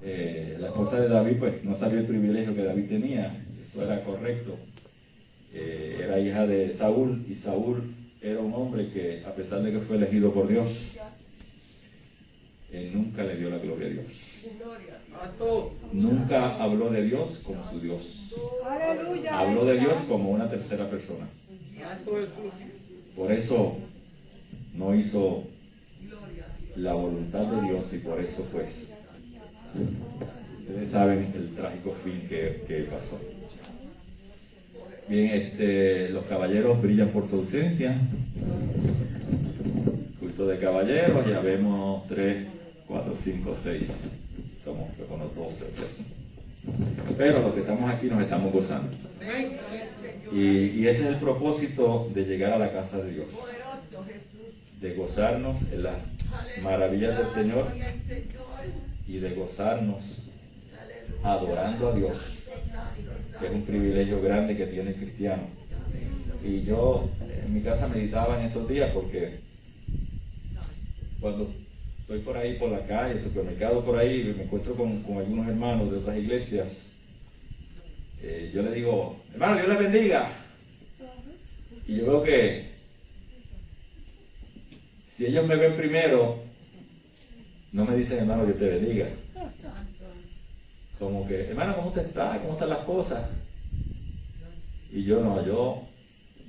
La esposa de David pues no sabía el privilegio que David tenía, eso era correcto. Era hija de Saúl, y Saúl era un hombre que, a pesar de que fue elegido por Dios, nunca le dio la gloria a Dios. Nunca habló de Dios como su Dios. Habló de Dios como una tercera persona. Por eso no hizo la voluntad de Dios, y por eso pues ustedes saben el trágico fin que pasó. Bien, los caballeros brillan por su ausencia. Culto de caballeros, ya vemos 3, 4, 5, 6. Somos unos 12 o 13. Pero los que estamos aquí nos estamos gozando. Y ese es el propósito de llegar a la casa de Dios. De gozarnos en las maravillas del Señor y de gozarnos adorando a Dios, que es un privilegio grande que tiene el cristiano. Y yo en mi casa meditaba en estos días, porque cuando estoy por ahí por la calle, supermercado por ahí, y me encuentro con algunos hermanos de otras iglesias, yo le digo, hermano, Dios les bendiga. Y yo veo que si ellos me ven primero, no me dicen, hermano, Dios te bendiga. Como que, hermano, ¿cómo usted está? ¿Cómo están las cosas? Y yo no, yo,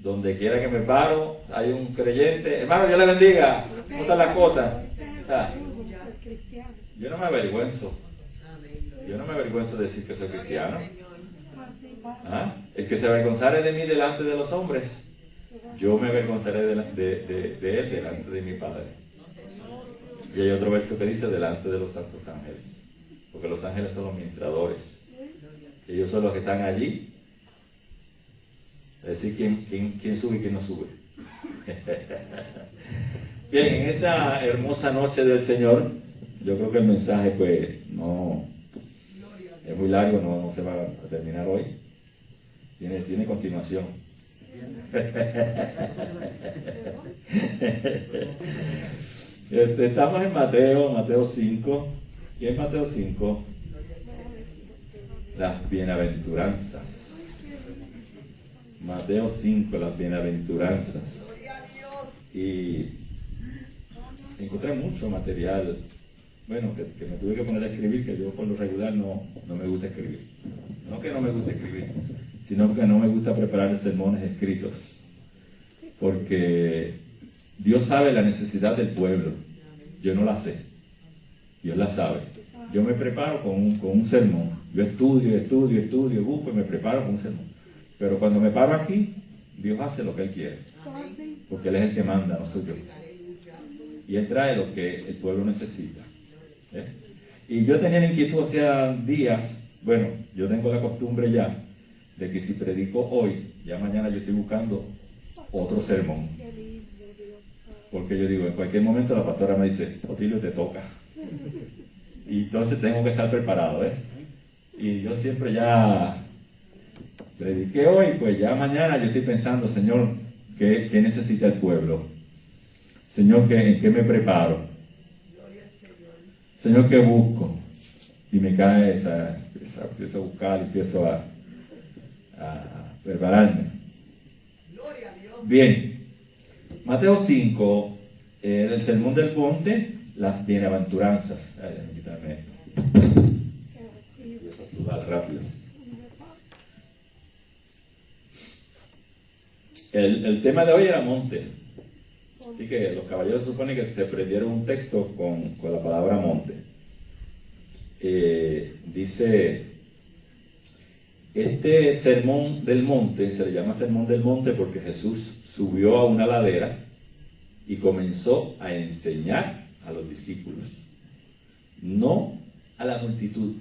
donde quiera que me paro, hay un creyente, hermano, Dios le bendiga. ¿Cómo están las cosas? Yo no me avergüenzo. Yo no me avergüenzo de decir que soy cristiano. ¿Ah? El que se avergonzare de mí delante de los hombres, yo me avergonzaré de él delante de mi Padre. Y hay otro verso que dice, delante de los santos ángeles. Porque los ángeles son los ministradores. Ellos son los que están allí. Es decir, quién sube y quién no sube. Bien, en esta hermosa noche del Señor, yo creo que el mensaje pues no es muy largo, no se va a terminar hoy. Tiene continuación. Estamos en Mateo 5. ¿Y en Mateo 5? Las bienaventuranzas. Mateo 5, las bienaventuranzas. Y encontré mucho material, bueno, que me tuve que poner a escribir, que yo por lo regular no me gusta escribir. No que no me gusta escribir, sino que no me gusta preparar sermones escritos. Porque Dios sabe la necesidad del pueblo. Yo no la sé. Dios la sabe. Yo me preparo con un sermón. Yo estudio, busco y me preparo con un sermón. Pero cuando me paro aquí, Dios hace lo que Él quiere. Porque Él es el que manda, no soy yo. Y Él trae lo que el pueblo necesita. Y yo tenía la inquietud hacía días, bueno, yo tengo la costumbre ya, de que si predico hoy, ya mañana yo estoy buscando otro sermón. Porque yo digo, en cualquier momento la pastora me dice, Otilio, te toca. Y entonces tengo que estar preparado, Y yo siempre ya prediqué hoy, pues ya mañana yo estoy pensando, Señor, ¿qué necesita el pueblo? Señor, ¿en qué me preparo? Señor, ¿qué busco? Y me cae empiezo a buscar, empiezo a prepararme. Bien, Mateo 5, el sermón del monte, las bienaventuranzas. Déjame quitarme esto. Empiezo a sudar rápido. El tema de hoy era monte. Así que los caballeros se supone que se prendieron un texto con la palabra monte. Dice, este sermón del monte se le llama sermón del monte porque Jesús subió a una ladera y comenzó a enseñar a los discípulos, no a la multitud.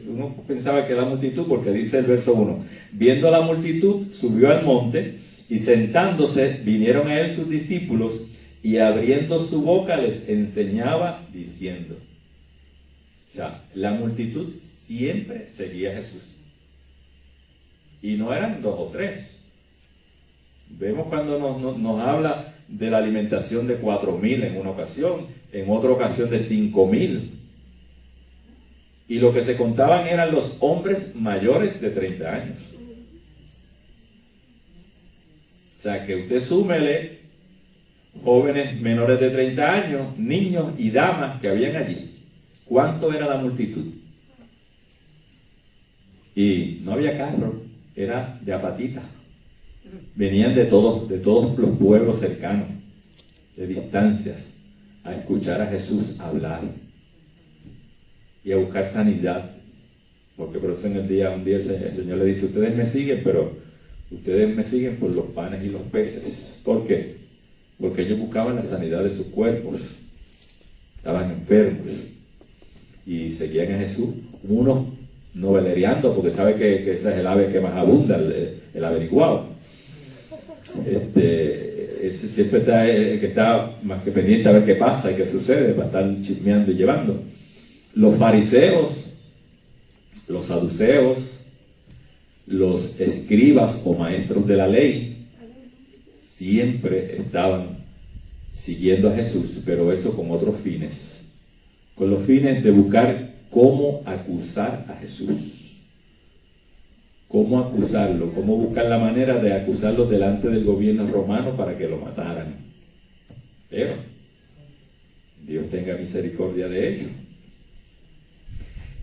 Uno pensaba que la multitud, porque dice el verso 1, viendo a la multitud, subió al monte, y sentándose, vinieron a él sus discípulos, y abriendo su boca les enseñaba, diciendo. O sea, la multitud siempre seguía a Jesús. Y no eran 2 o 3. Vemos cuando nos habla de la alimentación de 4,000 en una ocasión, en otra ocasión de 5,000. Y lo que se contaban eran los hombres mayores de 30 años. O sea, que usted súmele jóvenes menores de 30 años, niños y damas que habían allí. ¿Cuánto era la multitud? Y no había carro, era de a patita. Venían de todos los pueblos cercanos, de distancias, a escuchar a Jesús hablar y a buscar sanidad. Porque por eso un día el Señor le dice, ustedes me siguen, pero ustedes me siguen por los panes y los peces. ¿Por qué? Porque ellos buscaban la sanidad de sus cuerpos. Estaban enfermos y seguían a Jesús. Unos novelereando, porque sabe que ese es el ave que más abunda, el averiguado. Ese siempre está el que está más que pendiente a ver qué pasa y qué sucede, para estar chismeando y llevando. Los fariseos, los saduceos, los escribas o maestros de la ley siempre estaban siguiendo a Jesús, pero eso con otros fines, con los fines de buscar cómo acusar a Jesús. Cómo acusarlo, cómo buscar la manera de acusarlo delante del gobierno romano para que lo mataran. Pero Dios tenga misericordia de ellos.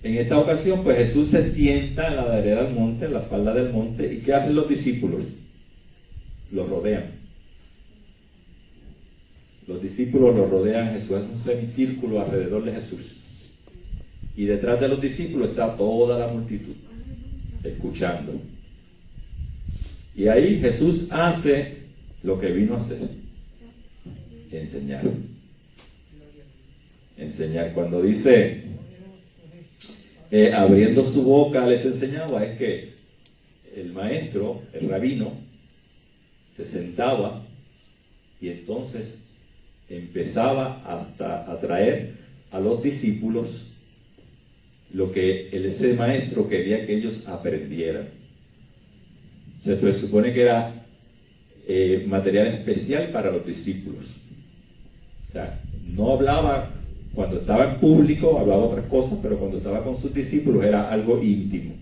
En esta ocasión, pues Jesús se sienta en la vereda del monte, en la falda del monte, ¿y qué hacen los discípulos? Lo rodean. Los discípulos lo rodean a Jesús, es un semicírculo alrededor de Jesús. Y detrás de los discípulos está toda la multitud, escuchando. Y ahí Jesús hace lo que vino a hacer: enseñar. Enseñar. Cuando dice abriendo su boca les enseñaba, es que el maestro, el rabino, se sentaba y entonces empezaba a traer a los discípulos lo que ese maestro quería que ellos aprendieran. Se presupone que era material especial para los discípulos. O sea, no hablaba, cuando estaba en público hablaba otras cosas, pero cuando estaba con sus discípulos era algo íntimo.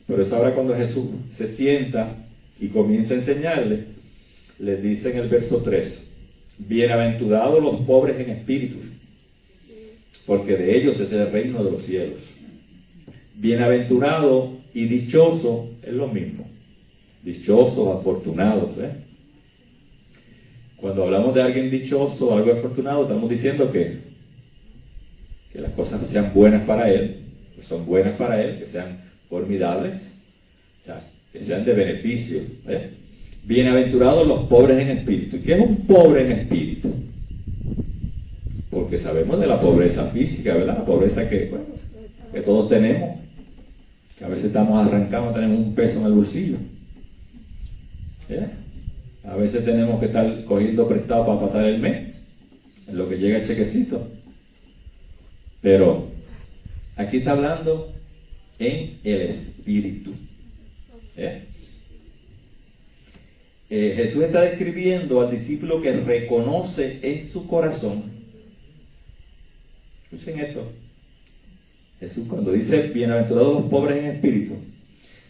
Por eso ahora cuando Jesús se sienta y comienza a enseñarles, les dice en el verso 3, bienaventurados los pobres en espíritu, porque de ellos es el reino de los cielos. Bienaventurado y dichoso es lo mismo. Dichosos, afortunados. Cuando hablamos de alguien dichoso o algo afortunado, estamos diciendo que las cosas sean buenas para él, que son buenas para él, que sean formidables, o sea, que sean de beneficio. Bienaventurados los pobres en espíritu. ¿Y qué es un pobre en espíritu? Porque sabemos de la pobreza física, ¿verdad? La pobreza que todos tenemos, que a veces estamos arrancados, tenemos un peso en el bolsillo. A veces tenemos que estar cogiendo prestado para pasar el mes, en lo que llega el chequecito. Pero aquí está hablando en el espíritu. Jesús está describiendo al discípulo que reconoce en su corazón. Escuchen esto. Jesús cuando dice bienaventurados los pobres en espíritu,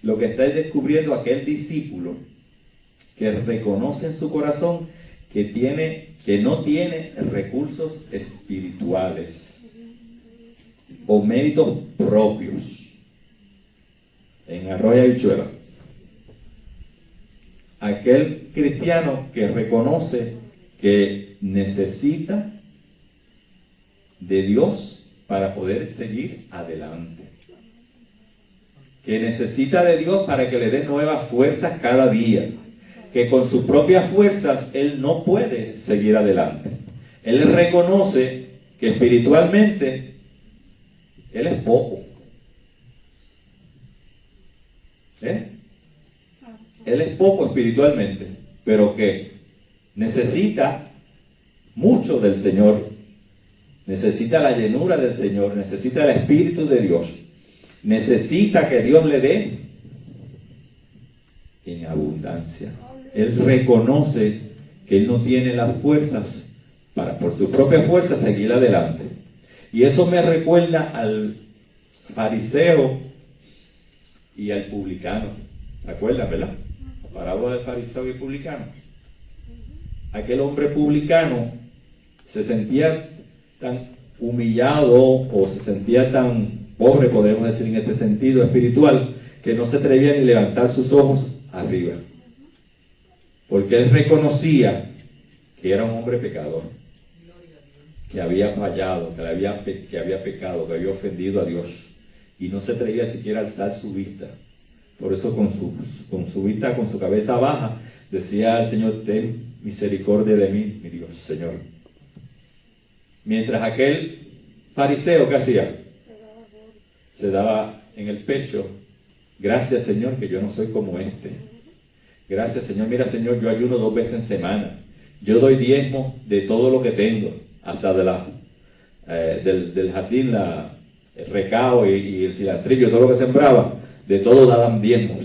lo que está es descubriendo aquel discípulo que reconoce en su corazón que no tiene recursos espirituales o méritos propios. En arroz y habichuela. Aquel cristiano que reconoce que necesita de Dios para poder seguir adelante. Que necesita de Dios para que le dé nuevas fuerzas cada día. Que con sus propias fuerzas él no puede seguir adelante. Él reconoce que espiritualmente él es poco. Él es poco espiritualmente, pero que necesita mucho del Señor, necesita la llenura del Señor, necesita el Espíritu de Dios, necesita que Dios le dé en abundancia. Él reconoce que él no tiene las fuerzas para por su propia fuerza seguir adelante. Y eso me recuerda al fariseo y al publicano. ¿Se acuerdan, verdad? La parábola del fariseo y el publicano. Aquel hombre publicano se sentía tan humillado o se sentía tan pobre, podemos decir en este sentido espiritual, que no se atrevía ni levantar sus ojos arriba. Porque él reconocía que era un hombre pecador, que había fallado, que había pecado, que había ofendido a Dios, y no se atrevía siquiera a alzar su vista. Por eso con su vista, con su cabeza baja, decía al Señor: ten misericordia de mí, mi Dios, Señor. Mientras aquel fariseo, ¿qué hacía? Se daba en el pecho: gracias, Señor, que yo no soy como este. Gracias, Señor. Mira, Señor, yo ayuno 2 veces en semana. Yo doy diezmo de todo lo que tengo, hasta del jardín, el recao y el cilantrillo, todo lo que sembraba, de todo daban diezmos.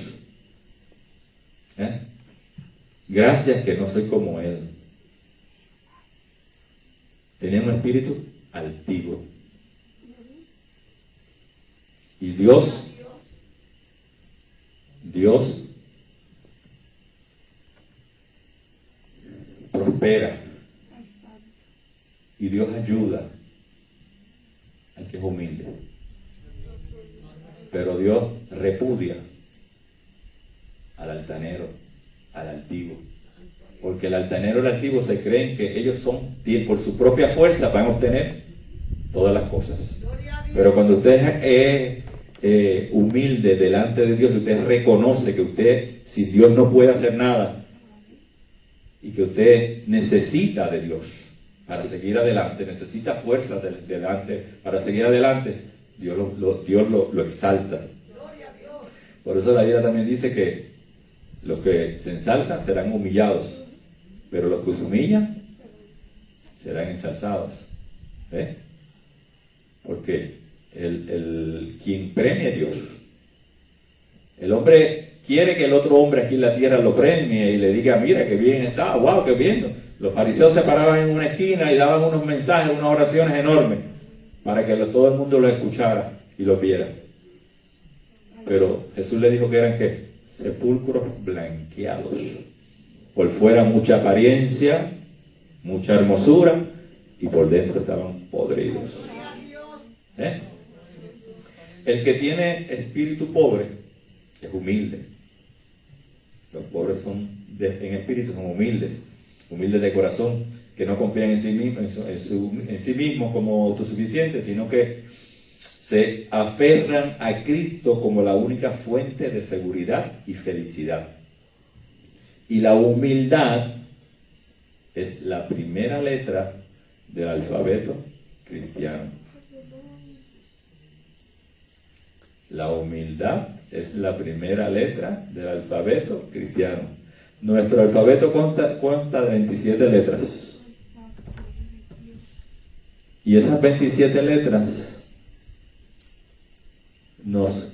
Gracias que no soy como él. Tenía un espíritu altivo. Y Dios prospera. Y Dios ayuda al que es humilde. Pero Dios repudia al altanero, al altivo. Porque el altanero y el altivo se creen que ellos por su propia fuerza van a obtener todas las cosas. Pero cuando usted es humilde delante de Dios, usted reconoce que usted, sin Dios, no puede hacer nada, y que usted necesita de Dios para seguir adelante, necesita fuerza delante para seguir adelante, Dios lo exalta. Por eso la Biblia también dice que los que se ensalzan serán humillados, pero los que se humillan serán ensalzados. Porque quien premia a Dios, el hombre quiere que el otro hombre aquí en la tierra lo premie y le diga: mira, qué bien está, wow, qué bien. Los fariseos se paraban en una esquina y daban unos mensajes, unas oraciones enormes para que todo el mundo lo escuchara y lo viera. Pero Jesús le dijo que eran ¿qué? Sepulcros blanqueados. Por fuera mucha apariencia, mucha hermosura, y por dentro estaban podridos. El que tiene espíritu pobre es humilde. Los pobres en espíritu son humildes de corazón, que no confían en sí mismos como autosuficientes, sino que se aferran a Cristo como la única fuente de seguridad y felicidad. Y la humildad es la primera letra del alfabeto cristiano. La humildad es la primera letra del alfabeto cristiano. Nuestro alfabeto consta de 27 letras. Y esas 27 letras nos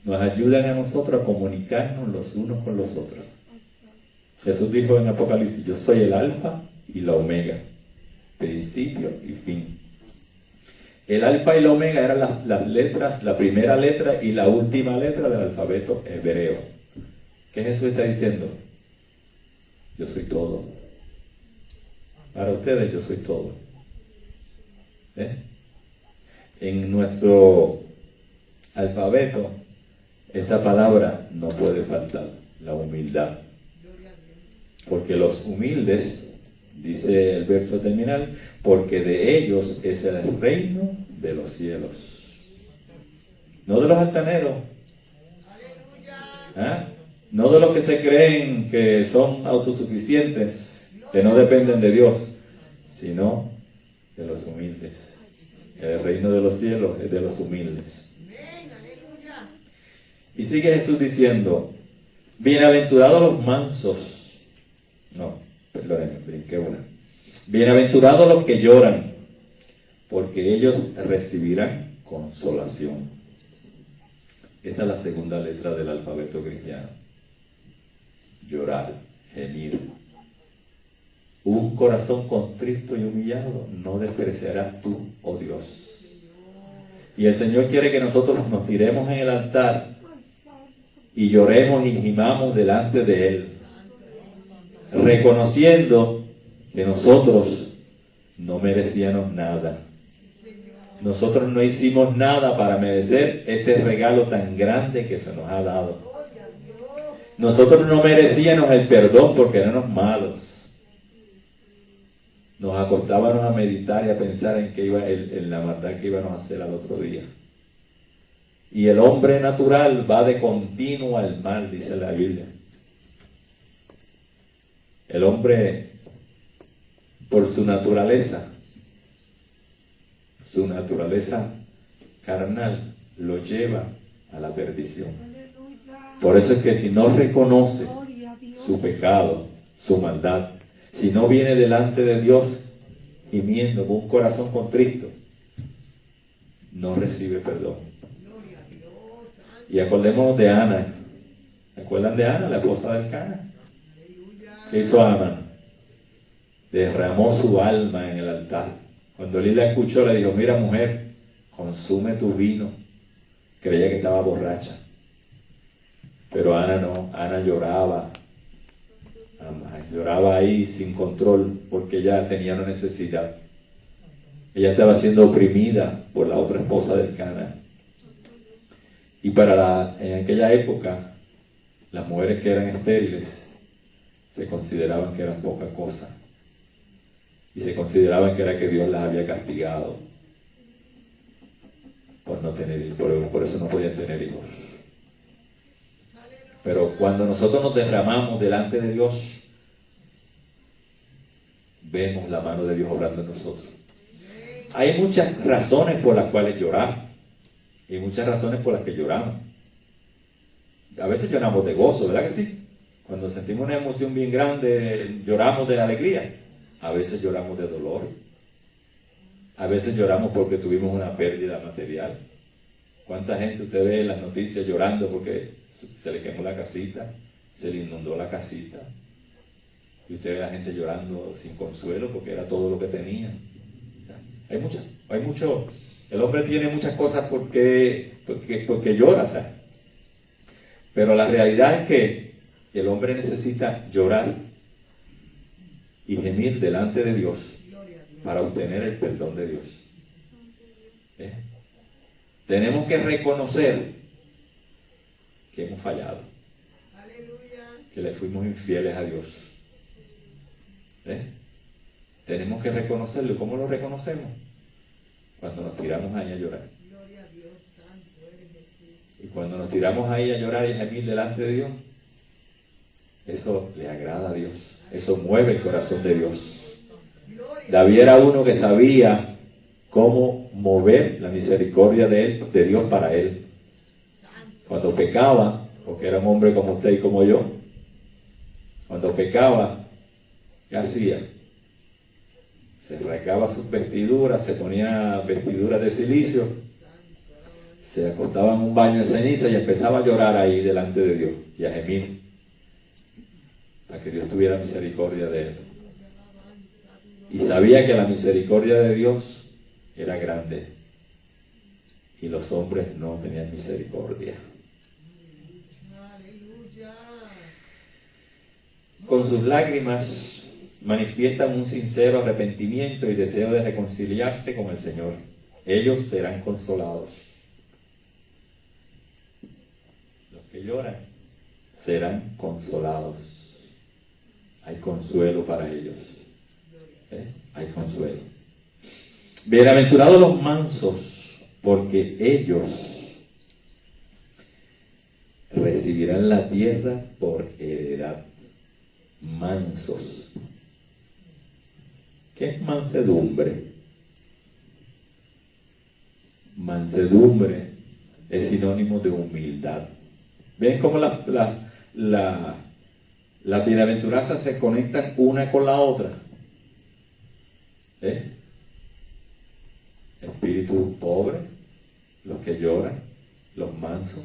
ayudan a nosotros a comunicarnos los unos con los otros. Jesús dijo en Apocalipsis: yo soy el alfa y la omega, principio y fin. El alfa y la omega eran las letras, la primera letra y la última letra del alfabeto hebreo. ¿Qué Jesús está diciendo? Yo soy todo. Para ustedes yo soy todo. En nuestro alfabeto esta palabra no puede faltar, la humildad. Porque los humildes, dice el verso terminal, porque de ellos es el reino de los cielos. No de los altaneros. No de los que se creen que son autosuficientes, que no dependen de Dios, sino de los humildes. El reino de los cielos es de los humildes. Y sigue Jesús diciendo: bienaventurados los mansos. No, perdónenme, brinqué una. Bienaventurados los que lloran, porque ellos recibirán consolación. Esta es la segunda letra del alfabeto cristiano. Llorar, gemir. Un corazón contrito y humillado no despreciarás tú, oh Dios. Y el Señor quiere que nosotros nos tiremos en el altar y lloremos y gimamos delante de Él, reconociendo que nosotros no merecíamos nada. Nosotros no hicimos nada para merecer este regalo tan grande que se nos ha dado. Nosotros no merecíamos el perdón porque éramos malos. Nos acostábamos a meditar y a pensar en la maldad que íbamos a hacer al otro día. Y el hombre natural va de continuo al mal, dice la Biblia. El hombre, por su naturaleza carnal, lo lleva a la perdición. Por eso es que si no reconoce su pecado, su maldad, si no viene delante de Dios gimiendo con un corazón contrito, no recibe perdón. Y acordémonos de Ana. ¿Se acuerdan de Ana, la esposa del Cana? ¿Qué hizo Ana? Derramó su alma en el altar. Cuando Elí la escuchó, le dijo: mira, mujer, consume tu vino. Creía que estaba borracha. Pero Ana no, Ana lloraba. Lloraba ahí sin control porque ella tenía una necesidad. Ella estaba siendo oprimida por la otra esposa del Cana. Y en aquella época, las mujeres que eran estériles se consideraban que eran poca cosa. Y se consideraban que era que Dios las había castigado por no tener hijos, por eso no podían tener hijos. Pero cuando nosotros nos derramamos delante de Dios, vemos la mano de Dios obrando en nosotros. Hay muchas razones por las cuales llorar, y muchas razones por las que lloramos. A veces lloramos de gozo, ¿verdad que sí? Cuando sentimos una emoción bien grande, lloramos de la alegría. A veces lloramos de dolor. A veces lloramos porque tuvimos una pérdida material. ¿Cuánta gente usted ve en las noticias llorando porque se le quemó la casita, se le inundó la casita? Y usted ve a la gente llorando sin consuelo porque era todo lo que tenía. Hay mucho. El hombre tiene muchas cosas porque llora, ¿sabes? Pero la realidad es que el hombre necesita llorar y gemir delante de Dios para obtener el perdón de Dios. Tenemos que reconocer que hemos fallado, que le fuimos infieles a Dios. Tenemos que reconocerlo. ¿Y cómo lo reconocemos? Cuando nos tiramos ahí a llorar. Y cuando nos tiramos ahí a llorar y a gemir delante de Dios, eso le agrada a Dios. Eso mueve el corazón de Dios. David era uno que sabía cómo mover la misericordia de Dios para él. Cuando pecaba, porque era un hombre como usted y como yo, cuando pecaba, ¿qué hacía? Se rasgaba sus vestiduras, se ponía vestiduras de silicio, se acostaba en un baño de ceniza y empezaba a llorar ahí delante de Dios y a gemir para que Dios tuviera misericordia de él. Y sabía que la misericordia de Dios era grande y los hombres no tenían misericordia. Con sus lágrimas manifiestan un sincero arrepentimiento y deseo de reconciliarse con el Señor. Ellos serán consolados. Los que lloran serán consolados. Hay consuelo para ellos. Hay consuelo. Bienaventurados los mansos, porque ellos recibirán la tierra por heredad. Mansos. ¿Qué es mansedumbre? Mansedumbre es sinónimo de humildad. ¿Ven cómo las bienaventuranzas se conectan una con la otra? Espíritu pobre, los que lloran, los mansos.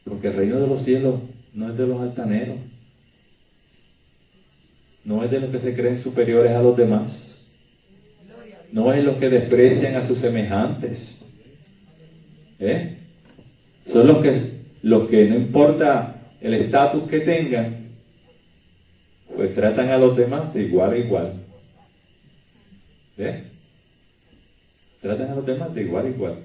Porque el reino de los cielos no es de los altaneros, no es de los que se creen superiores a los demás. no es los que desprecian a sus semejantes. Son los que no importa el estatus que tengan, pues tratan a los demás de igual a igual. Tratan a los demás de igual a igual.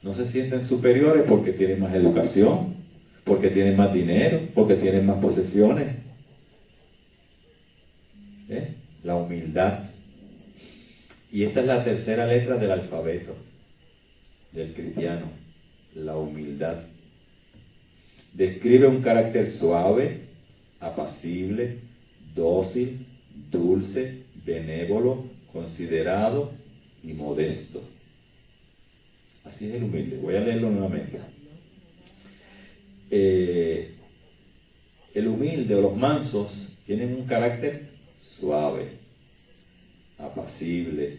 No se sienten superiores porque tienen más educación, porque tienen más dinero, porque tienen más posesiones. La humildad. Y esta es la tercera letra del alfabeto del cristiano, la humildad. Describe un carácter suave, apacible, dócil, dulce, benévolo, considerado y modesto. Así es el humilde. Voy a leerlo nuevamente. El humilde o los mansos tienen un carácter suave, apacible,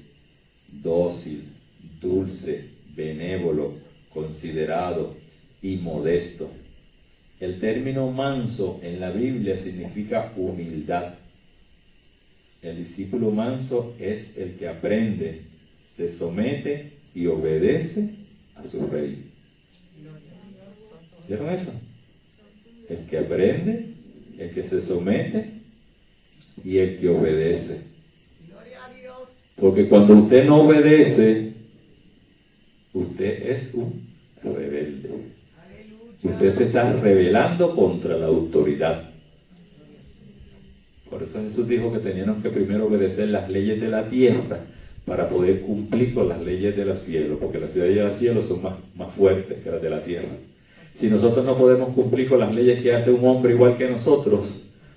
dócil, dulce, benévolo, considerado y modesto. El término manso en la Biblia significa humildad. El discípulo manso es el que aprende, se somete y obedece a su rey. ¿Vieron eso? El que aprende, el que se somete y el que obedece. Porque cuando usted no obedece, usted es un rebelde. Usted se está rebelando contra la autoridad. Por eso Jesús dijo que teníamos que primero obedecer las leyes de la tierra para poder cumplir con las leyes de los cielos, porque las leyes de los cielos son más fuertes que las de la tierra. Si nosotros no podemos cumplir con las leyes que hace un hombre igual que nosotros,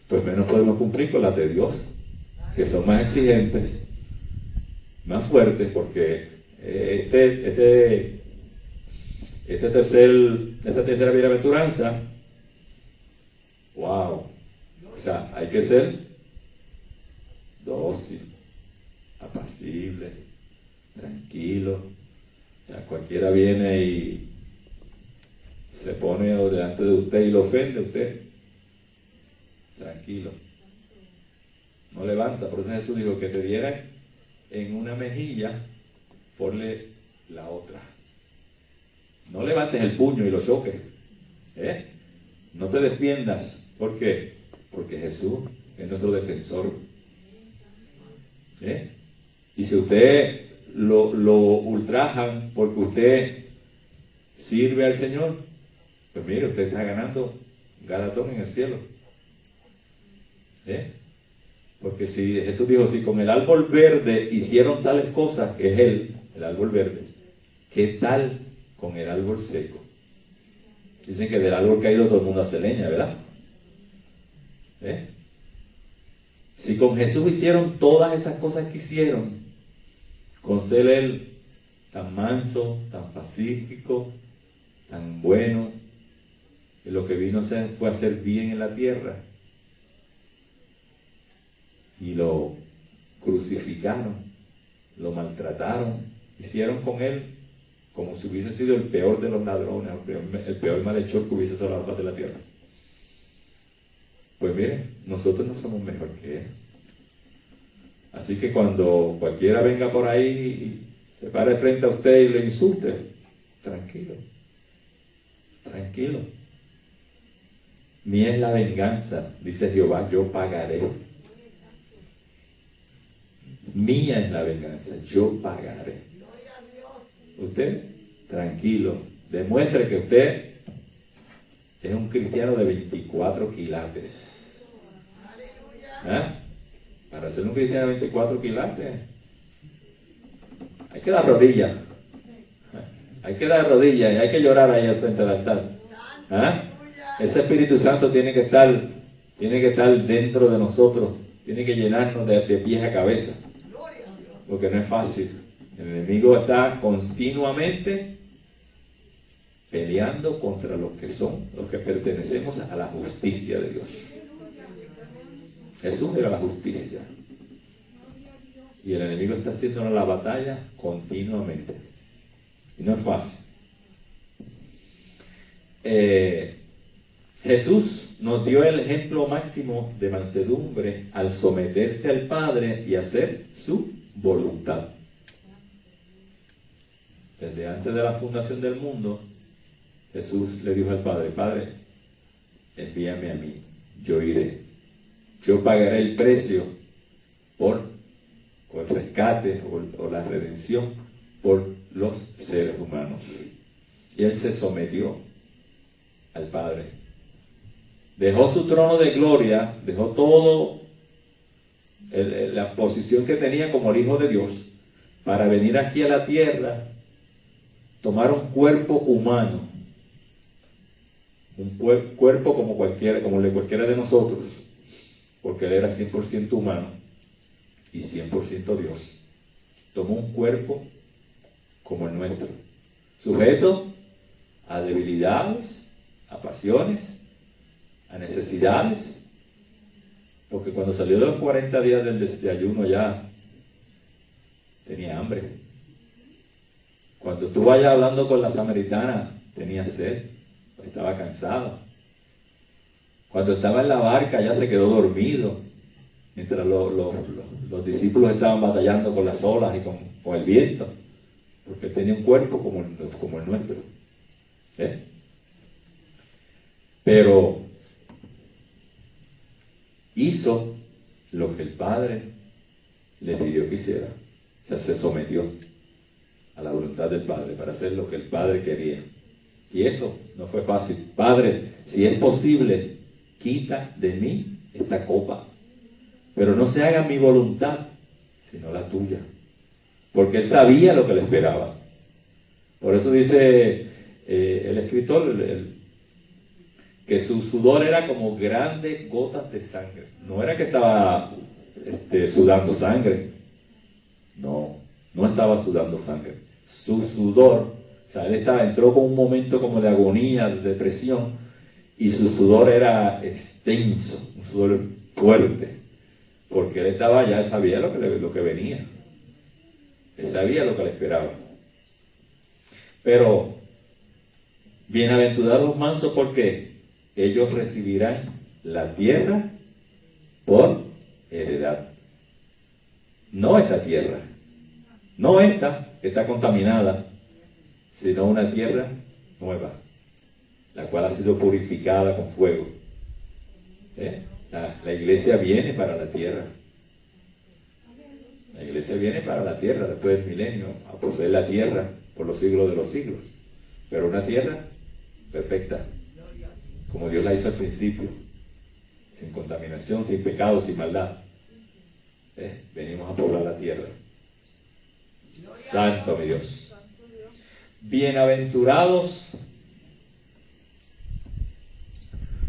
pues menos podemos cumplir con las de Dios, que son más exigentes, más fuertes, porque esta tercera bienaventuranza, wow, o sea, hay que ser dócil, apacible, tranquilo. O sea, cualquiera viene y se pone delante de usted y lo ofende a usted, tranquilo, no levanta. Por eso Jesús dijo que te dieran en una mejilla, ponle la otra. No levantes el puño y lo choques, no te defiendas. ¿Por qué? Porque Jesús es nuestro defensor. Y si usted lo ultrajan porque usted sirve al Señor, pues mire, usted está ganando un galardón en el cielo. Porque si Jesús dijo, si con el árbol verde hicieron tales cosas, que es Él, el árbol verde, ¿qué tal con el árbol seco? Dicen que del árbol caído todo el mundo hace leña, ¿verdad? Si con Jesús hicieron todas esas cosas que hicieron, con ser Él tan manso, tan pacífico, tan bueno, que lo que vino a hacer fue hacer bien en la tierra, y lo crucificaron, lo maltrataron, hicieron con Él como si hubiese sido el peor de los ladrones, el peor malhechor que hubiese sobre la faz de la tierra. Pues miren, nosotros no somos mejor que Él. Así que cuando cualquiera venga por ahí y se pare frente a usted y le insulte, tranquilo, tranquilo. Mía es la venganza, dice Jehová, yo pagaré. Mía es la venganza, yo pagaré. Usted, tranquilo, demuestre que usted es un cristiano de 24 quilates. Para ser un cristiano de 24 quilates hay que dar rodillas. Hay que dar rodillas y hay que llorar ahí al frente del altar. Ese Espíritu Santo tiene que estar dentro de nosotros, tiene que llenarnos de pies a cabeza, porque no es fácil. El enemigo está continuamente peleando contra los que pertenecemos a la justicia de Dios. Jesús era la justicia. Y el enemigo está haciendo la batalla continuamente. Y no es fácil. Jesús nos dio el ejemplo máximo de mansedumbre al someterse al Padre y hacer su voluntad. Desde antes de la fundación del mundo, Jesús le dijo al Padre: Padre, envíame a mí, yo iré. Yo pagaré el precio por el rescate o la redención por los seres humanos. Y Él se sometió al Padre. Dejó su trono de gloria, dejó todo la posición que tenía como el Hijo de Dios para venir aquí a la tierra, tomar un cuerpo humano, un cuerpo como el de cualquiera de nosotros, porque Él era 100% humano y 100% Dios. Tomó un cuerpo como el nuestro, sujeto a debilidades, a pasiones, a necesidades, porque cuando salió de los 40 días del ayuno ya tenía hambre. Cuando estuvo allá hablando con la samaritana tenía sed, estaba cansado. Cuando estaba en la barca ya se quedó dormido, mientras los discípulos estaban batallando con las olas y con el viento, porque él tenía un cuerpo como el nuestro. Pero hizo lo que el Padre le pidió que hiciera. O sea, se sometió a la voluntad del Padre para hacer lo que el Padre quería. Y eso no fue fácil. Padre, si es posible, quita de mí esta copa, pero no se haga mi voluntad, sino la tuya. Porque Él sabía lo que le esperaba. Por eso dice el escritor que su sudor era como grandes gotas de sangre. No era que estaba sudando sangre. No estaba sudando sangre. Su sudor, o sea, él entró con un momento como de agonía, de depresión, y su sudor era extenso, un sudor fuerte, porque él sabía lo que venía. Él sabía lo que le esperaba. Pero, bienaventurados mansos, ¿por qué? Ellos recibirán la tierra por heredad. No esta tierra, no esta que está contaminada, sino una tierra nueva, la cual ha sido purificada con fuego. La iglesia viene para la tierra. La iglesia viene para la tierra después del milenio, a poseer la tierra por los siglos de los siglos. Pero una tierra perfecta, como Dios la hizo al principio, sin contaminación, sin pecado, sin maldad. Venimos a poblar la tierra. Santo mi Dios. Bienaventurados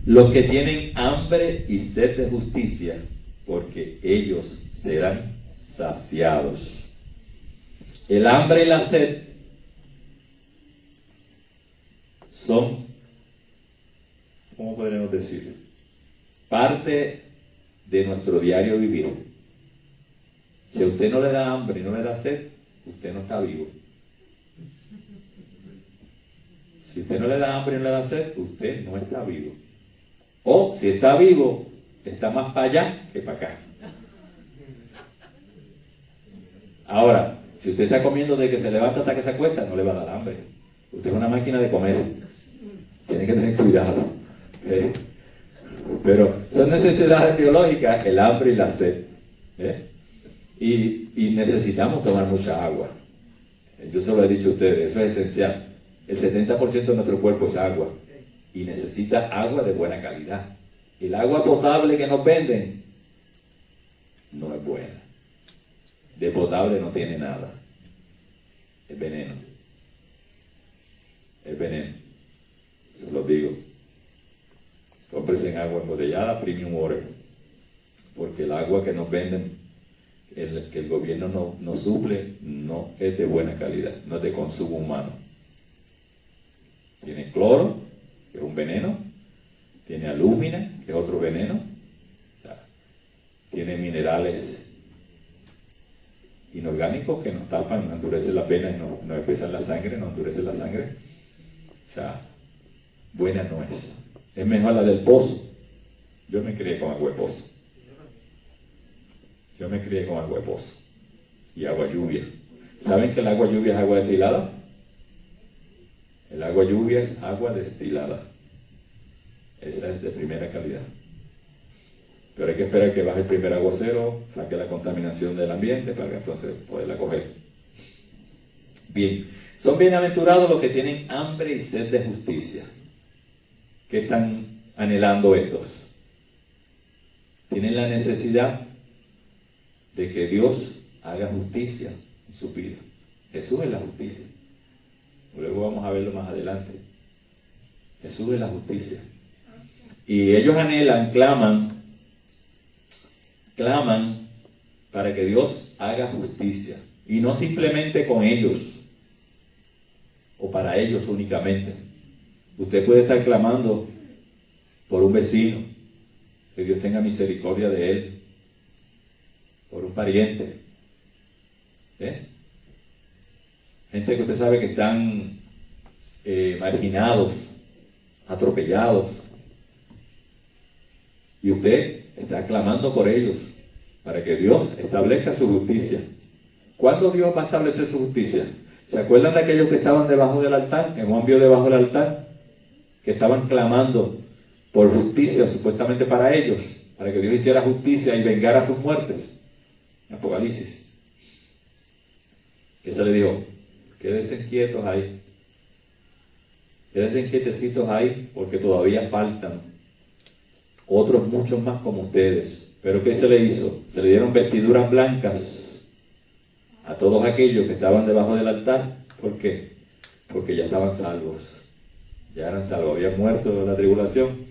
los que tienen hambre y sed de justicia, porque ellos serán saciados. El hambre y la sed son, ¿cómo podríamos decir? Parte de nuestro diario vivir. Si a usted no le da hambre y no le da sed, usted no está vivo. Si usted no le da hambre y no le da sed, usted no está vivo. O si está vivo, está más para allá que para acá. Ahora, si usted está comiendo de que se levanta hasta que se acuesta, no le va a dar hambre. Usted es una máquina de comer. Tiene que tener cuidado. Pero son necesidades biológicas, el hambre y la sed. Y necesitamos tomar mucha agua. Yo se lo he dicho a ustedes, eso es esencial. El 70% de nuestro cuerpo es agua. Y necesita agua de buena calidad. El agua potable que nos venden no es buena. De potable no tiene nada. Es veneno. Es veneno. Se los digo. Cómprense agua embotellada, premium water. Porque el agua que nos venden, que el gobierno nos suple, no es de buena calidad. No es de consumo humano. Tiene cloro, que es un veneno. Tiene alúmina, que es otro veneno. O sea, tiene minerales inorgánicos que nos tapan, nos endurecen las venas y nos espesan la sangre, nos endurecen la sangre. O sea, buena no es. Es mejor la del pozo. Yo me crié con agua de pozo. y agua lluvia. ¿Saben que el agua lluvia es agua destilada? El agua lluvia es agua destilada. Esa es de primera calidad. Pero hay que esperar que baje el primer aguacero, saque la contaminación del ambiente para que entonces poderla coger. Bien, son bienaventurados los que tienen hambre y sed de justicia. ¿Qué están anhelando estos? Tienen la necesidad de que Dios haga justicia en su vida. Jesús es la justicia. Luego vamos a verlo más adelante. Jesús es la justicia. Y ellos anhelan, claman para que Dios haga justicia. Y no simplemente con ellos, o para ellos únicamente. Usted puede estar clamando por un vecino, que Dios tenga misericordia de él, por un pariente. Gente que usted sabe que están marginados, atropellados. Y usted está clamando por ellos, para que Dios establezca su justicia. ¿Cuándo Dios va a establecer su justicia? ¿Se acuerdan de aquellos que estaban debajo del altar, que Juan vio debajo del altar? Que estaban clamando por justicia, supuestamente para ellos, para que Dios hiciera justicia y vengara sus muertes. Apocalipsis. Que se le dijo, quédense quietos ahí. Quédense quietecitos ahí, porque todavía faltan otros muchos más como ustedes. Pero ¿qué se le hizo? Se le dieron vestiduras blancas a todos aquellos que estaban debajo del altar. ¿Por qué? Porque ya estaban salvos. Ya eran salvos. Habían muerto en la tribulación,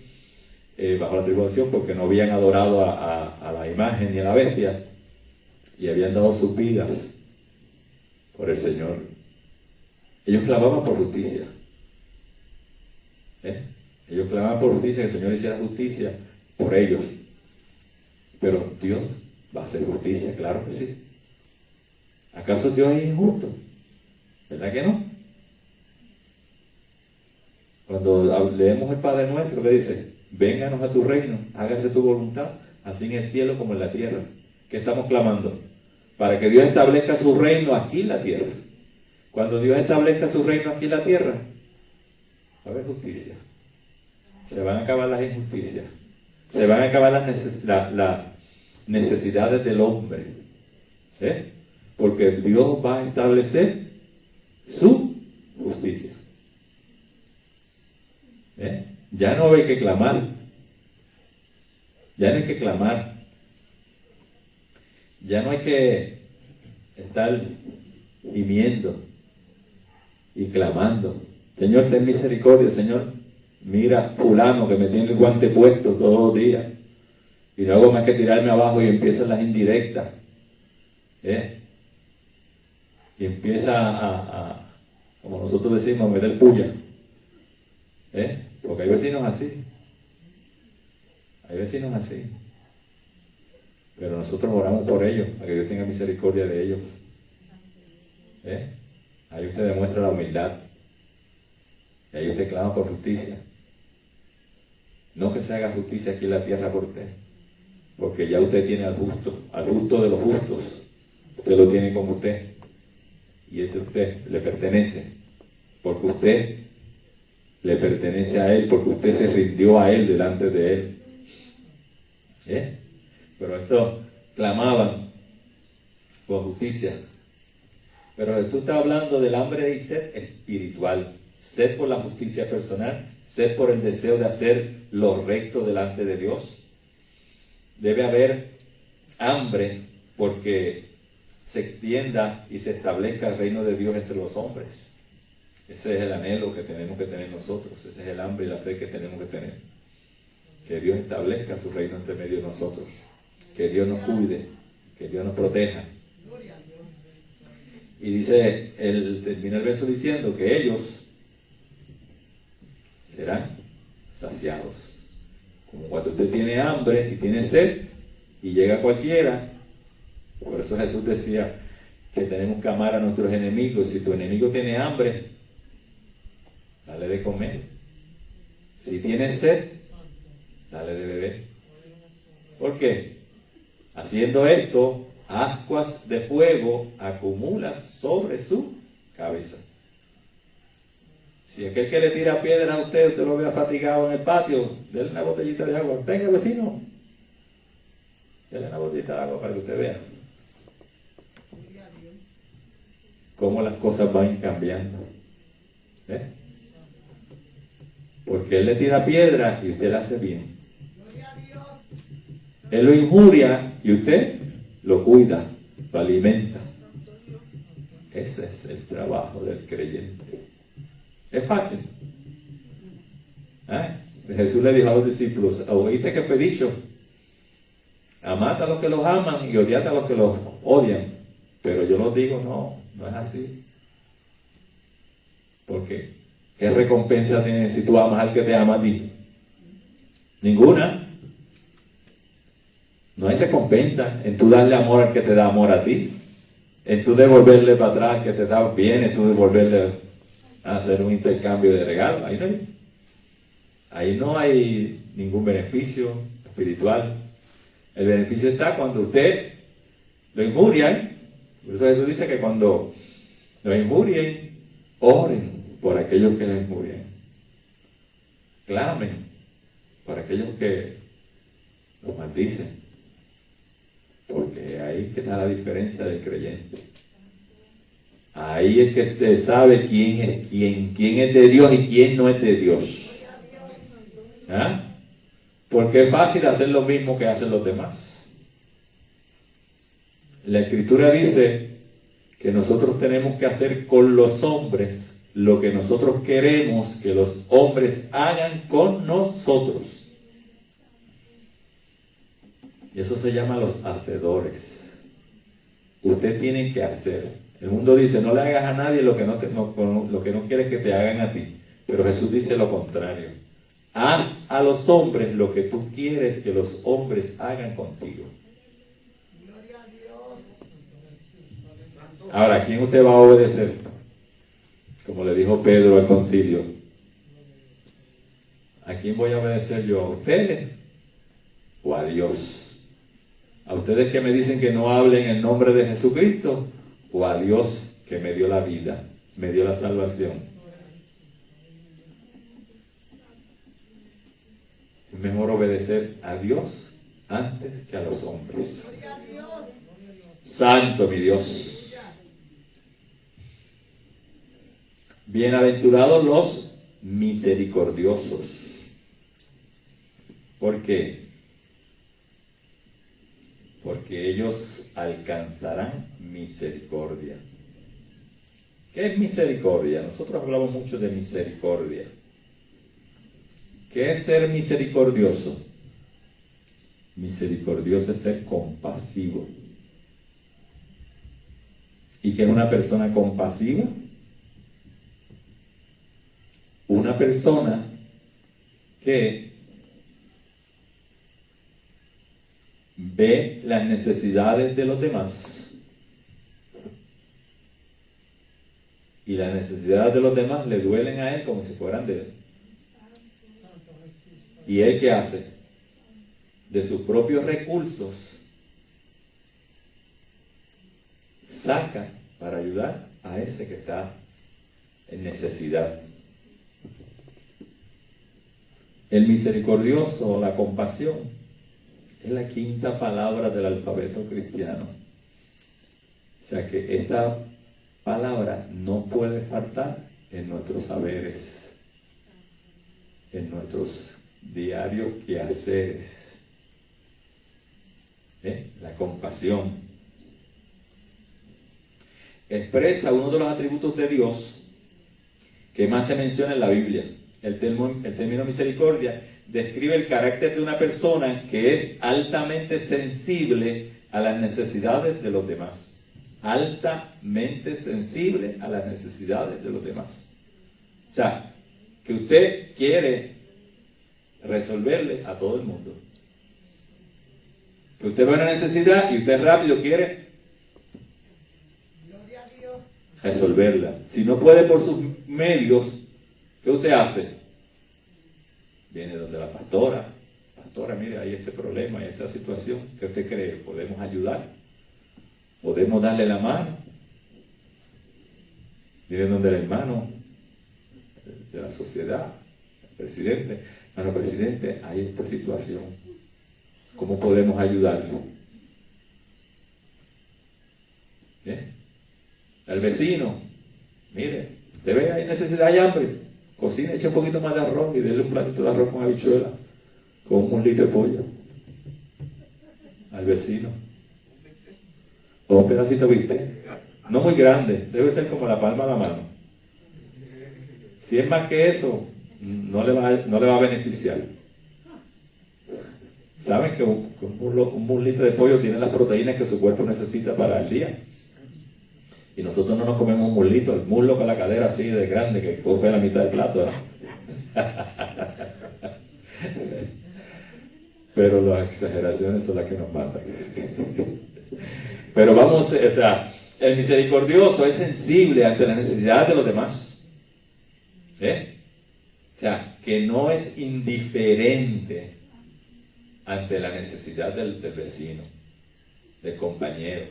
bajo la tribulación, porque no habían adorado a la imagen ni a la bestia, y habían dado sus vidas por el Señor. Ellos clamaban por justicia. Ellos clamaban por justicia, que el Señor hiciera justicia por ellos. Pero Dios va a hacer justicia, claro que sí. ¿Acaso Dios es injusto? ¿Verdad que no? Cuando leemos el Padre Nuestro, que dice, vénganos a tu reino, hágase tu voluntad, así en el cielo como en la tierra. ¿Qué estamos clamando? Para que Dios establezca su reino aquí en la tierra. Cuando Dios establezca su reino aquí en la tierra, va a haber justicia. Se van a acabar las injusticias. Se van a acabar las necesidades del hombre. Porque Dios va a establecer su justicia. Ya no hay que clamar. Ya no hay que clamar. Ya no hay que estar gimiendo y clamando. Señor, ten misericordia, Señor. Mira, fulano que me tiene el guante puesto todos los días. Y no hago más que tirarme abajo y empiezan las indirectas. Y empieza como nosotros decimos, a meter puya. Porque hay vecinos así. Hay vecinos así. Pero nosotros oramos por ellos, para que Dios tenga misericordia de ellos. Ahí usted demuestra la humildad. Y ahí usted clama por justicia. No que se haga justicia aquí en la tierra por usted. Porque ya usted tiene al justo de los justos. Usted lo tiene como usted. Y este usted le pertenece. Porque usted le pertenece a Él, porque usted se rindió a Él delante de Él. Pero estos clamaban por justicia. Pero Jesús está hablando del hambre y sed espiritual. Sed por la justicia personal, sed por el deseo de hacer lo recto delante de Dios. Debe haber hambre porque se extienda y se establezca el reino de Dios entre los hombres. Ese es el anhelo que tenemos que tener nosotros. Ese es el hambre y la sed que tenemos que tener. Que Dios establezca su reino entre medio de nosotros. Que Dios nos cuide. Que Dios nos proteja. Y dice, termina el verso diciendo que ellos serán saciados. Como cuando usted tiene hambre y tiene sed y llega cualquiera. Por eso Jesús decía que tenemos que amar a nuestros enemigos. Si tu enemigo tiene hambre, dale de comer. Si tiene sed, dale de beber. ¿Por qué? Haciendo esto, ascuas de fuego acumulas sobre su cabeza. Si aquel que le tira piedra a usted, usted lo vea fatigado en el patio, denle una botellita de agua. Venga, vecino, denle una botellita de agua para que usted vea cómo las cosas van cambiando. Porque él le tira piedra y usted la hace bien. Él lo injuria y usted lo cuida, lo alimenta. Ese es el trabajo del creyente. Es fácil. Jesús le dijo a los discípulos: ¿oíste que fue dicho? Amad a los que los aman y odiad a los que los odian. Pero yo los digo, no es así. ¿Por qué? ¿Qué recompensa tienes si tú amas al que te ama a ti? Ninguna. No hay recompensa en tú darle amor al que te da amor a ti, en tú devolverle para atrás al que te da bien, en tú devolverle a hacer un intercambio de regalos. Ahí no hay ningún beneficio espiritual. El beneficio está cuando usted lo injuria. Por eso Jesús dice que cuando lo injurien, oren por aquellos que lo injurian. Clamen por aquellos que lo maldicen. Porque ahí que está la diferencia del creyente. Ahí es que se sabe quién es quién es de Dios y quién no es de Dios. Porque es fácil hacer lo mismo que hacen los demás. La Escritura dice que nosotros tenemos que hacer con los hombres lo que nosotros queremos que los hombres hagan con nosotros. Y eso se llama los hacedores. Usted tiene que hacer. El mundo dice: no le hagas a nadie lo que no quieres que te hagan a ti. Pero Jesús dice lo contrario. Haz a los hombres lo que tú quieres que los hombres hagan contigo. Ahora, ¿a quién usted va a obedecer? Como le dijo Pedro al concilio. ¿A quién voy a obedecer yo? ¿A ustedes o a Dios? ¿A ustedes que me dicen que no hablen en nombre de Jesucristo? ¿O a Dios que me dio la vida, me dio la salvación? Es mejor obedecer a Dios antes que a los hombres. Santo mi Dios. Bienaventurados los misericordiosos. ¿Por qué? Porque ellos alcanzarán misericordia. ¿Qué es misericordia? Nosotros hablamos mucho de misericordia. ¿Qué es ser misericordioso? Misericordioso es ser compasivo. ¿Y qué es una persona compasiva? Una persona que ve las necesidades de los demás y las necesidades de los demás le duelen a él como si fueran de él. ¿Y él qué hace? De sus propios recursos saca para ayudar a ese que está en necesidad. El misericordioso, la compasión, es la quinta palabra del alfabeto cristiano. O sea que esta palabra no puede faltar en nuestros saberes, en nuestros diarios quehaceres. La compasión expresa uno de los atributos de Dios que más se menciona en la Biblia. El término misericordia describe el carácter de una persona que es altamente sensible a las necesidades de los demás. Altamente sensible a las necesidades de los demás. O sea, que usted quiere resolverle a todo el mundo. Que usted ve una necesidad y usted rápido quiere resolverla. Si no puede por sus medios, ¿qué usted hace? Viene donde la pastora. Pastora, mire, hay este problema, hay esta situación. ¿Qué usted cree? ¿Podemos ayudar? podemos darle la mano. Miren donde el hermano de la sociedad, el presidente, hermano presidente, hay esta situación. ¿Cómo podemos ayudarlo? Al vecino, mire, usted ve, hay necesidad, hay hambre, cocina, echa un poquito más de arroz y déle un platito de arroz con habichuela, con un mulito de pollo. Al vecino. O un pedacito de bistec. No muy grande, debe ser como la palma de la mano. Si es más que eso, no le va a beneficiar. Saben que un mulito de pollo tiene las proteínas que su cuerpo necesita para el día. Y nosotros no nos comemos un mulito, el muslo con la cadera así de grande que coge la mitad del plato, ¿verdad? Pero las exageraciones son las que nos matan. Pero vamos, o sea, el misericordioso es sensible ante la necesidad de los demás. O sea, que no es indiferente ante la necesidad del vecino, del compañero.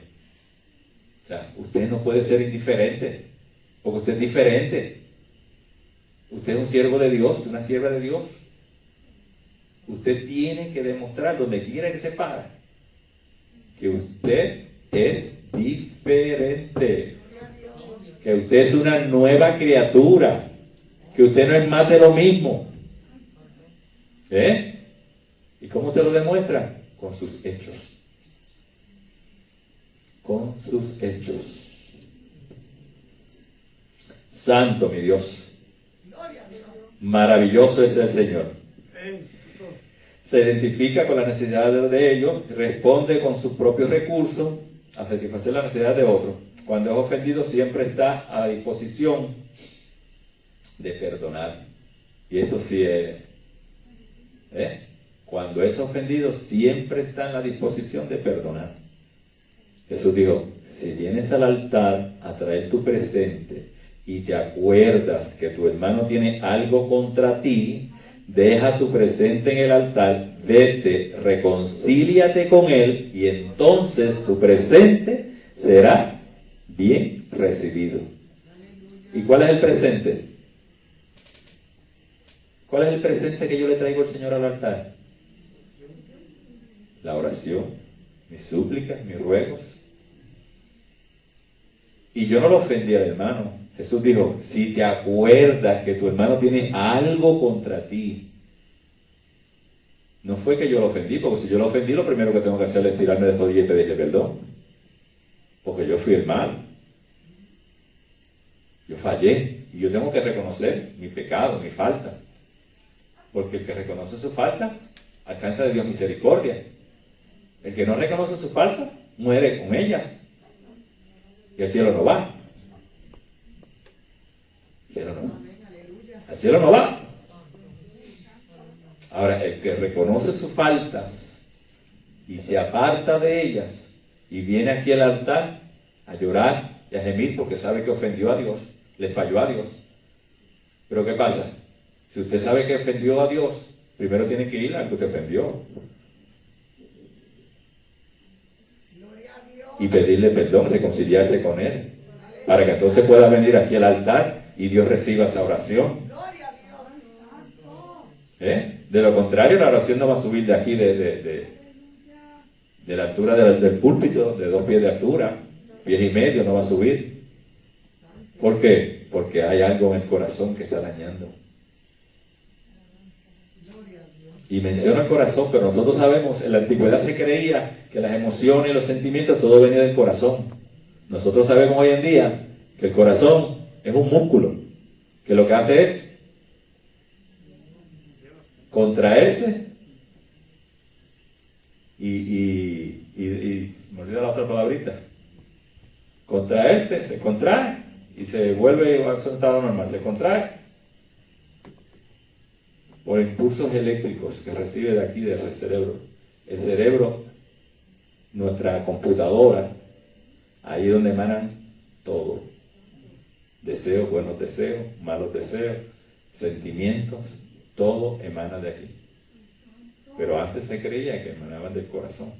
O sea, usted no puede ser indiferente, porque usted es diferente. Usted es un siervo de Dios, una sierva de Dios. Usted tiene que demostrar, donde quiera que se para, que usted es diferente, que usted es una nueva criatura, que usted no es más de lo mismo. ¿Y cómo usted lo demuestra? Con sus hechos. Con sus hechos. Santo mi Dios. Maravilloso es el Señor. Se identifica con la necesidad de ellos, responde con sus propios recursos a satisfacer la necesidad de otros. Cuando es ofendido siempre está a disposición de perdonar. Y esto sí es, cuando es ofendido siempre está en la disposición de perdonar. Jesús dijo, si vienes al altar a traer tu presente y te acuerdas que tu hermano tiene algo contra ti, deja tu presente en el altar, vete, reconcíliate con él y entonces tu presente será bien recibido. ¿Y cuál es el presente? ¿Cuál es el presente que yo le traigo al Señor al altar? La oración, mis súplicas, mis ruegos. Y yo no lo ofendí al hermano. Jesús dijo, si te acuerdas que tu hermano tiene algo contra ti. No fue que yo lo ofendí, porque si yo lo ofendí, lo primero que tengo que hacer es tirarme de rodillas y pedirle perdón. Porque yo fui el mal. Yo fallé. Y yo tengo que reconocer mi pecado, mi falta. Porque el que reconoce su falta, alcanza de Dios misericordia. El que no reconoce su falta, muere con ellas. Y al cielo no va. Al cielo no va. Al cielo no va. Ahora, el que reconoce sus faltas y se aparta de ellas y viene aquí al altar a llorar y a gemir porque sabe que ofendió a Dios, le falló a Dios. Pero ¿qué pasa? Si usted sabe que ofendió a Dios, primero tiene que ir al que usted ofendió y pedirle perdón, reconciliarse con él, para que entonces pueda venir aquí al altar y Dios reciba esa oración. De lo contrario, la oración no va a subir de aquí, de la altura del púlpito, de 2 pies de altura, 1,5 pies, no va a subir. ¿Por qué? Porque hay algo en el corazón que está dañando. Y menciona el corazón, pero nosotros sabemos, en la antigüedad se creía que las emociones y los sentimientos, todo venía del corazón. Nosotros sabemos hoy en día que el corazón es un músculo, que lo que hace es contraerse y me olvidé la otra palabrita. Contraerse, se contrae y se vuelve a su estado normal. Se contrae por impulsos eléctricos que recibe de aquí del cerebro. El cerebro, nuestra computadora, ahí es donde emanan todo. Deseos, buenos deseos, malos deseos, sentimientos, todo emana de aquí. Pero antes se creía que emanaban del corazón.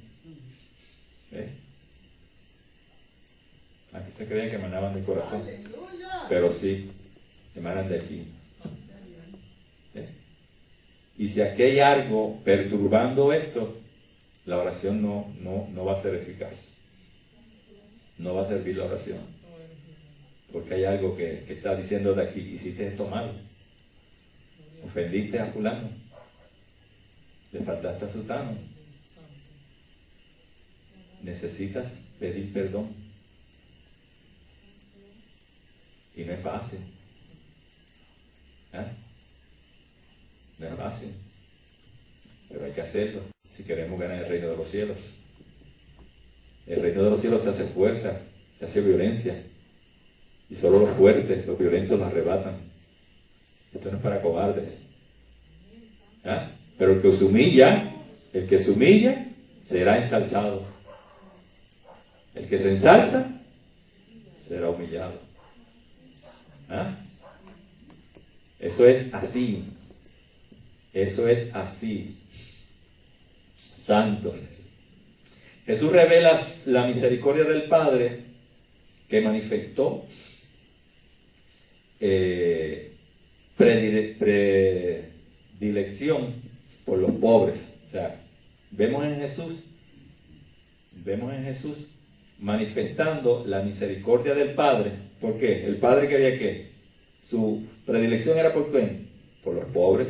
Aquí se creía que emanaban del corazón, pero sí, emanan de aquí. Y si aquí hay algo perturbando esto, la oración no va a ser eficaz. No va a servir la oración. Porque hay algo que está diciendo de aquí: hiciste esto mal, ofendiste a fulano, le faltaste a sutano, necesitas pedir perdón. Y no es fácil. No es fácil, pero hay que hacerlo si queremos ganar el reino de los cielos. El reino de los cielos se hace fuerza, se hace violencia, y solo los fuertes, los violentos los arrebatan. Esto no es para cobardes. Pero el que se humilla será ensalzado. El que se ensalza será humillado. Eso es así. Eso es así. Santo. Jesús revela la misericordia del Padre que manifestó predilección por los pobres. O sea, vemos en Jesús manifestando la misericordia del Padre. ¿Por qué? El Padre quería que su predilección era por quién, por los pobres,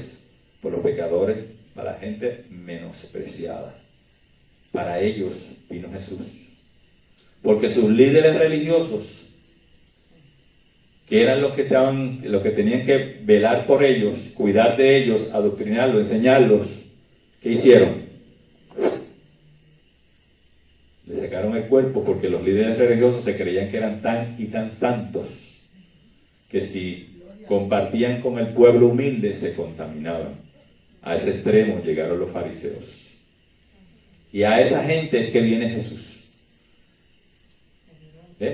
por los pecadores, para la gente menospreciada. Para ellos vino Jesús. Porque sus líderes religiosos, que eran los que tenían que velar por ellos, cuidar de ellos, adoctrinarlos, enseñarlos, ¿qué hicieron? Le sacaron el cuerpo, porque los líderes religiosos se creían que eran tan y tan santos que si compartían con el pueblo humilde se contaminaban. A ese extremo llegaron los fariseos. Y a esa gente es que viene Jesús.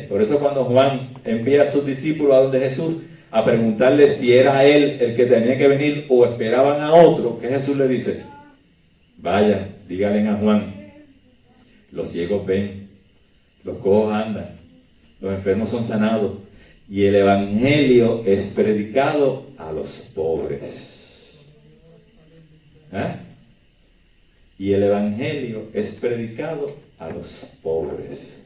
Por eso cuando Juan envía a sus discípulos a donde Jesús a preguntarle si era él el que tenía que venir o esperaban a otro, ¿qué Jesús le dice? Vayan, díganle a Juan: los ciegos ven, los cojos andan, los enfermos son sanados, y el evangelio es predicado a los pobres. Y el evangelio es predicado a los pobres,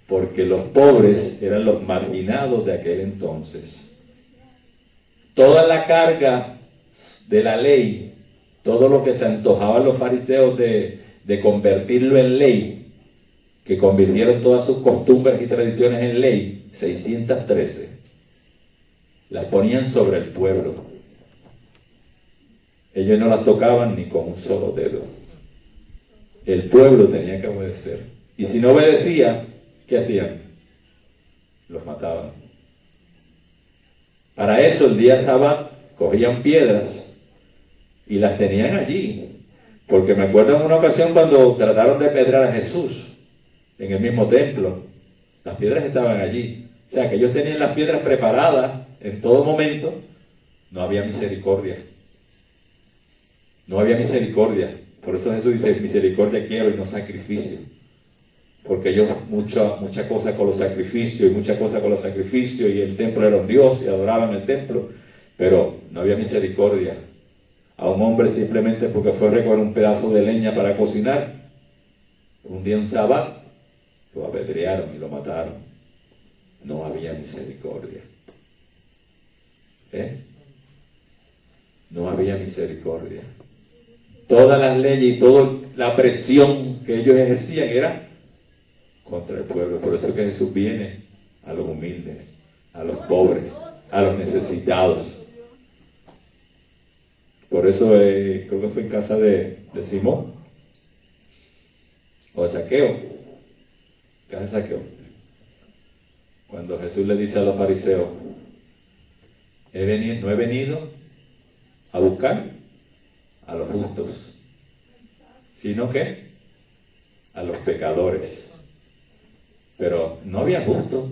porque los pobres eran los marginados de aquel entonces. Toda la carga de la ley, todo lo que se antojaban los fariseos de convertirlo en ley, que convirtieron todas sus costumbres y tradiciones en ley, 613, las ponían sobre el pueblo. Ellos no las tocaban ni con un solo dedo. El pueblo tenía que obedecer. Y si no obedecía, ¿qué hacían? Los mataban. Para eso el día sábado cogían piedras y las tenían allí. Porque me acuerdo en una ocasión cuando trataron de apedrear a Jesús en el mismo templo. Las piedras estaban allí. O sea, que ellos tenían las piedras preparadas en todo momento. No había misericordia. No había misericordia. Por eso Jesús dice: misericordia quiero y no sacrificio. Porque ellos mucha cosa con los sacrificios y el templo era un Dios y adoraban el templo, pero no había misericordia. A un hombre simplemente porque fue a recoger un pedazo de leña para cocinar, un día un sábado, lo apedrearon y lo mataron. No había misericordia. No había misericordia. Todas las leyes y toda la presión que ellos ejercían era contra el pueblo. Por eso que Jesús viene a los humildes, a los pobres, a los necesitados. Por eso creo que fue en casa de Simón o de Zaqueo, casa de Zaqueo, cuando Jesús le dice a los fariseos: no he venido a buscar a los justos, sino que a los pecadores. Pero no había justos.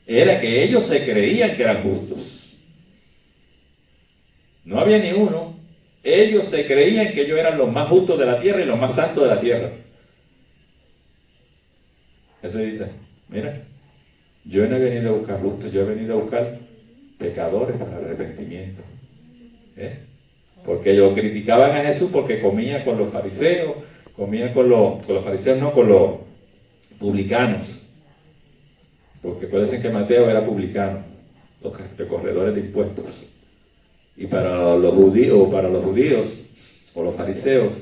Era que ellos se creían que eran justos. No había ni uno. Ellos se creían que ellos eran los más justos de la tierra y los más santos de la tierra. Eso dice: mira, Yo no he venido a buscar justos, yo he venido a buscar pecadores para arrepentimiento. Porque ellos criticaban a Jesús porque comía con los fariseos, comía con los fariseos, no, con los publicanos. Porque acuérdense que Mateo era publicano, los recorredores de impuestos. Y para los judíos o los fariseos,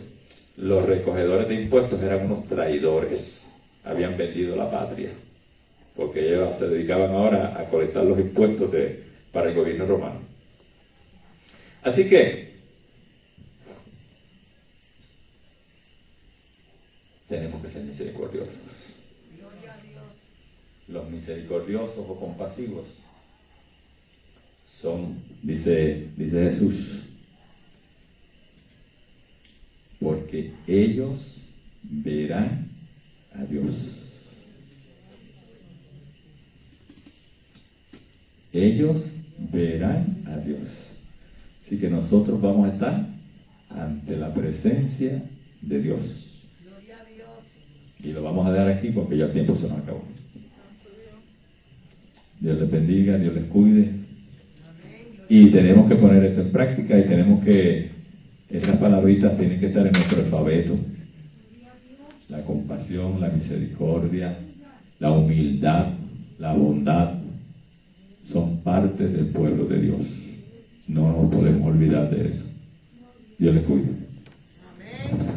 los recogedores de impuestos eran unos traidores. Habían vendido la patria. Porque ellos se dedicaban ahora a colectar los impuestos para el gobierno romano. Así que tenemos que ser misericordiosos. Los misericordiosos o compasivos son, dice Jesús, porque ellos verán a Dios. Ellos verán a Dios. Así que nosotros vamos a estar ante la presencia de Dios. Y lo vamos a dar aquí porque ya el tiempo se nos acabó. Dios les bendiga, Dios les cuide. Y tenemos que poner esto en práctica y tenemos que, estas palabritas tienen que estar en nuestro alfabeto. La compasión, la misericordia, la humildad, la bondad, son parte del pueblo de Dios. No nos podemos olvidar de eso. Dios les cuide. Amén.